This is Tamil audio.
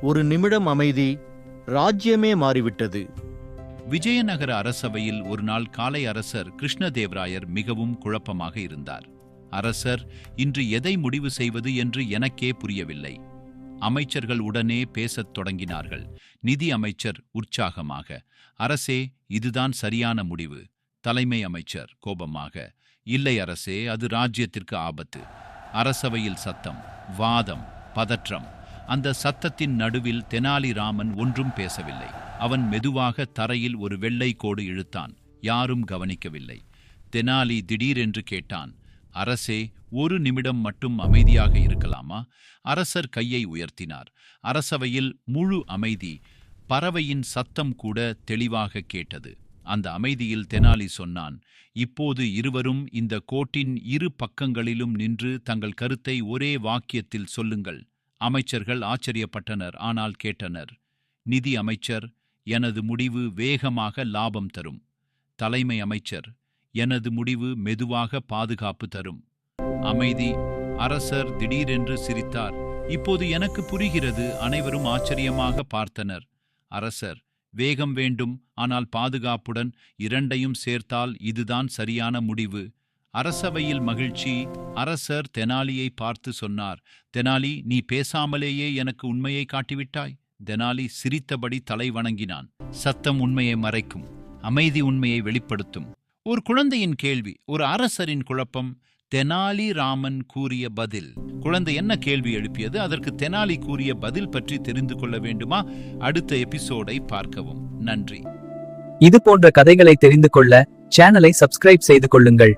ஒரு நிமிடம் அமைதி. ராஜ்யமே மாறிவிட்டது. விஜயநகர அரசவையில் ஒரு நாள் காலை அரசர் கிருஷ்ணதேவராயர் மிகவும் குழப்பமாக இருந்தார். அரசர், இன்று எதை முடிவு செய்வது என்று எனக்கே புரியவில்லை. அமைச்சர்கள் உடனே பேசத் தொடங்கினார்கள். நிதி அமைச்சர் உற்சாகமாக, அரசே, இதுதான் சரியான முடிவு. தலைமை அமைச்சர் கோபமாக, இல்லை அரசே, அது ராஜ்யத்திற்கு ஆபத்து. அரசவையில் சத்தம், வாதம், பதற்றம். அந்த சத்தத்தின் நடுவில் தெனாலிராமன் ஒன்றும் பேசவில்லை. அவன் மெதுவாக தரையில் ஒரு வெள்ளை கோடு இழுத்தான். யாரும் கவனிக்கவில்லை. தெனாலி திடீரென்று கேட்டான், அரசே, ஒரு நிமிடம் மட்டும் அமைதியாக இருக்கலாமா? அரசர் கையை உயர்த்தினார். அரசவையில் முழு அமைதி. பறவையின் சத்தம் கூட தெளிவாக கேட்டது. அந்த அமைதியில் தெனாலி சொன்னான், இப்போது இருவரும் இந்த கோட்டின் இரு பக்கங்களிலும் நின்று தங்கள் கருத்தை ஒரே வாக்கியத்தில் சொல்லுங்கள். அமைச்சர்கள் ஆச்சரியப்பட்டனர், ஆனால் கேட்டனர். நிதி அமைச்சர், எனது முடிவு வேகமாக லாபம் தரும். தலைமை அமைச்சர், எனது முடிவு மெதுவாக பாதுகாப்பு தரும். அமைதி. அரசர் திடீரென்று சிரித்தார். இப்போது எனக்கு புரிகிறது. அனைவரும் ஆச்சரியமாக பார்த்தனர். அரசர், வேகம் வேண்டும், ஆனால் பாதுகாப்புடன் இரண்டையும் சேர்த்தால் இதுதான் சரியான முடிவு. அரசவையில் மகிழ்ச்சி. அரசர் தெனாலியை பார்த்து சொன்னார், தெனாலி, நீ பேசாமலேயே எனக்கு உண்மையை காட்டிவிட்டாய். தெனாலி சிரித்தபடி தலை வணங்கினான். சத்தம் உண்மையை மறைக்கும், அமைதி உண்மையை வெளிப்படுத்தும். ஒரு குழந்தையின் கேள்வி, ஒரு அரசரின் குழப்பம். தெனாலிராமன் கூறிய பதில். குழந்தை என்ன கேள்வி எழுப்பியது, அதற்கு தெனாலி கூறிய பதில் பற்றி தெரிந்து கொள்ள வேண்டுமா? அடுத்த எபிசோடை பார்க்கவும். நன்றி. இது போன்ற கதைகளை தெரிந்து கொள்ள சேனலை சப்ஸ்கிரைப் செய்து கொள்ளுங்கள்.